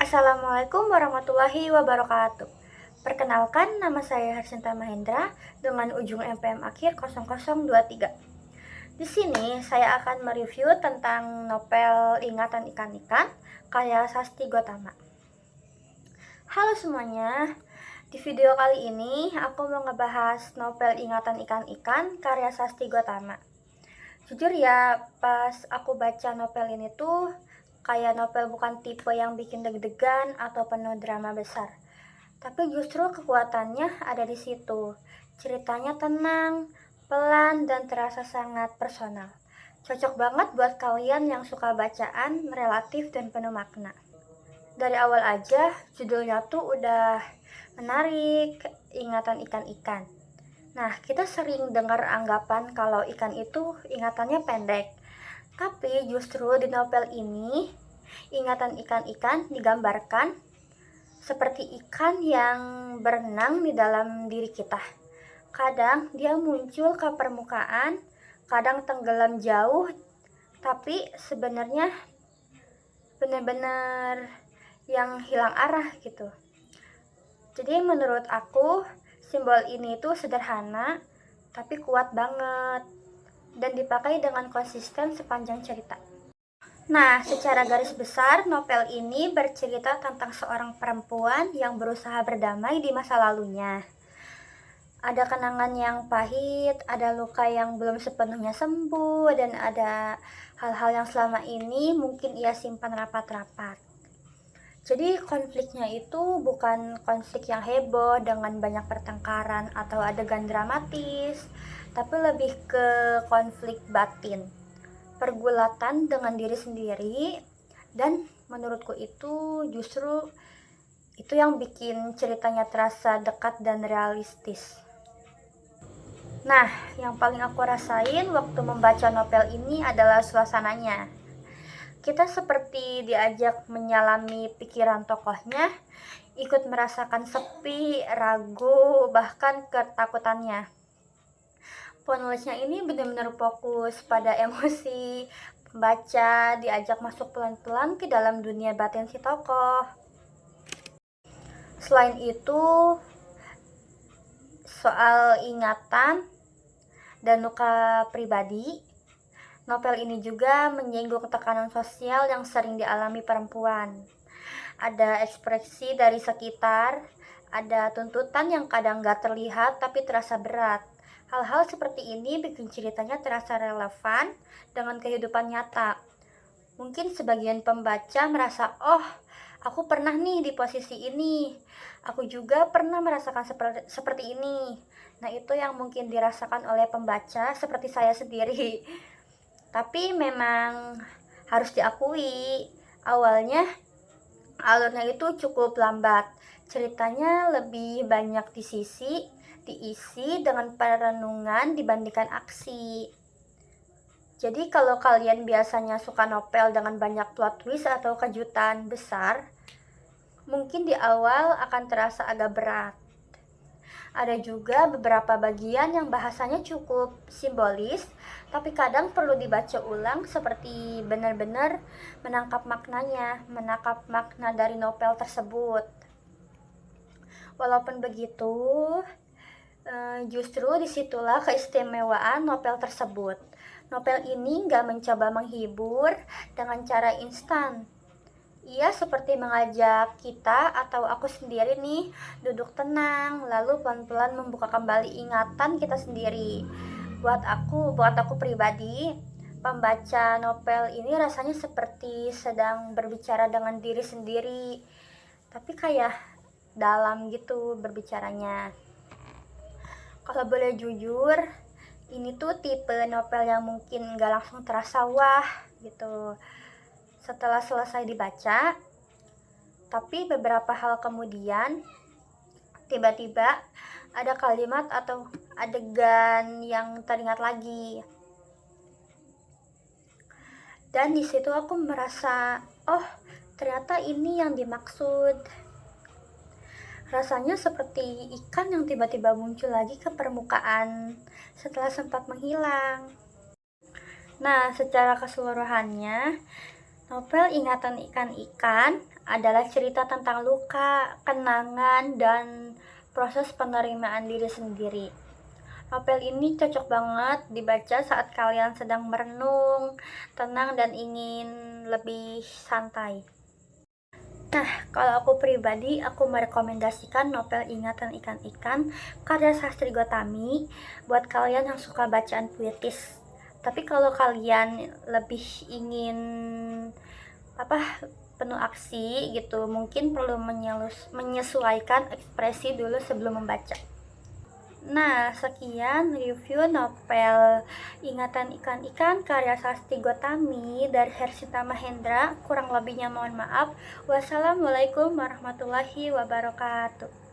Assalamualaikum warahmatullahi wabarakatuh. Perkenalkan, nama saya Harsinta Mahendra dengan ujung MPM akhir 0023. Di sini saya akan mereview tentang novel Ingatan Ikan-Ikan karya Sasti Gotama. Halo semuanya, di video kali ini aku mau ngebahas novel Ingatan Ikan-Ikan karya Sasti Gotama. Jujur ya, pas aku baca novel ini tuh kayak novel bukan tipe yang bikin deg-degan atau penuh drama besar. Tapi justru kekuatannya ada di situ. Ceritanya tenang, pelan, dan terasa sangat personal. Cocok banget buat kalian yang suka bacaan relatif dan penuh makna. Dari awal aja, judulnya tuh udah menarik, Ingatan Ikan-Ikan. Nah, kita sering dengar anggapan kalau ikan itu ingatannya pendek. Tapi justru di novel ini, ingatan ikan-ikan digambarkan seperti ikan yang berenang di dalam diri kita. Kadang dia muncul ke permukaan, kadang tenggelam jauh, tapi sebenarnya benar-benar yang hilang arah gitu. Jadi menurut aku, simbol ini tuh sederhana, tapi kuat banget dan dipakai dengan konsisten sepanjang cerita. Nah, secara garis besar, novel ini bercerita tentang seorang perempuan yang berusaha berdamai di masa lalunya. Ada kenangan yang pahit, ada luka yang belum sepenuhnya sembuh, dan ada hal-hal yang selama ini mungkin ia simpan rapat-rapat. Jadi konfliknya itu bukan konflik yang heboh dengan banyak pertengkaran atau adegan dramatis, tapi lebih ke konflik batin, pergulatan dengan diri sendiri, dan menurutku itu justru itu yang bikin ceritanya terasa dekat dan realistis. Nah, yang paling aku rasain waktu membaca novel ini adalah suasananya. Kita seperti diajak menyalami pikiran tokohnya, ikut merasakan sepi, ragu, bahkan ketakutannya. Penulisnya ini benar-benar fokus pada emosi pembaca, diajak masuk pelan-pelan ke dalam dunia batin si tokoh. Selain itu, soal ingatan dan luka pribadi, novel ini juga menyinggung tekanan sosial yang sering dialami perempuan. Ada ekspresi dari sekitar, ada tuntutan yang kadang gak terlihat tapi terasa berat. Hal-hal seperti ini bikin ceritanya terasa relevan dengan kehidupan nyata. Mungkin sebagian pembaca merasa, oh, aku pernah nih di posisi ini. Aku juga pernah merasakan seperti ini. Nah, itu yang mungkin dirasakan oleh pembaca seperti saya sendiri. Tapi memang harus diakui, awalnya alurnya itu cukup lambat. Ceritanya lebih banyak diisi dengan perenungan dibandingkan aksi. Jadi kalau kalian biasanya suka novel dengan banyak plot twist atau kejutan besar, mungkin di awal akan terasa agak berat. Ada juga beberapa bagian yang bahasanya cukup simbolis, tapi kadang perlu dibaca ulang seperti benar-benar menangkap maknanya, menangkap makna dari novel tersebut. Walaupun begitu, justru disitulah keistimewaan novel tersebut. Novel ini gak mencoba menghibur dengan cara instan. Ia seperti mengajak kita atau aku sendiri nih duduk tenang, lalu pelan-pelan membuka kembali ingatan kita sendiri. Buat aku pribadi, pembaca novel ini rasanya seperti sedang berbicara dengan diri sendiri, tapi kayak dalam gitu berbicaranya. Kalau boleh jujur, ini tuh tipe novel yang mungkin gak langsung terasa wah gitu setelah selesai dibaca, tapi beberapa hal kemudian tiba-tiba ada kalimat atau adegan yang teringat lagi, dan di situ aku merasa, oh, ternyata ini yang dimaksud. Rasanya seperti ikan yang tiba-tiba muncul lagi ke permukaan setelah sempat menghilang. Nah, secara keseluruhannya, novel Ingatan Ikan-Ikan adalah cerita tentang luka, kenangan, dan proses penerimaan diri sendiri. Novel ini cocok banget dibaca saat kalian sedang merenung, tenang, dan ingin lebih santai. Nah, kalau aku pribadi, aku merekomendasikan novel Ingatan Ikan-Ikan karya Sastri Gotami buat kalian yang suka bacaan puitis. Tapi kalau kalian lebih ingin apa penuh aksi gitu, mungkin perlu menyesuaikan ekspresi dulu sebelum membaca. Nah, sekian review novel Ingatan Ikan-Ikan karya Sasti Gotami dari Hersita Mahendra. Kurang lebihnya mohon maaf. Wassalamualaikum warahmatullahi wabarakatuh.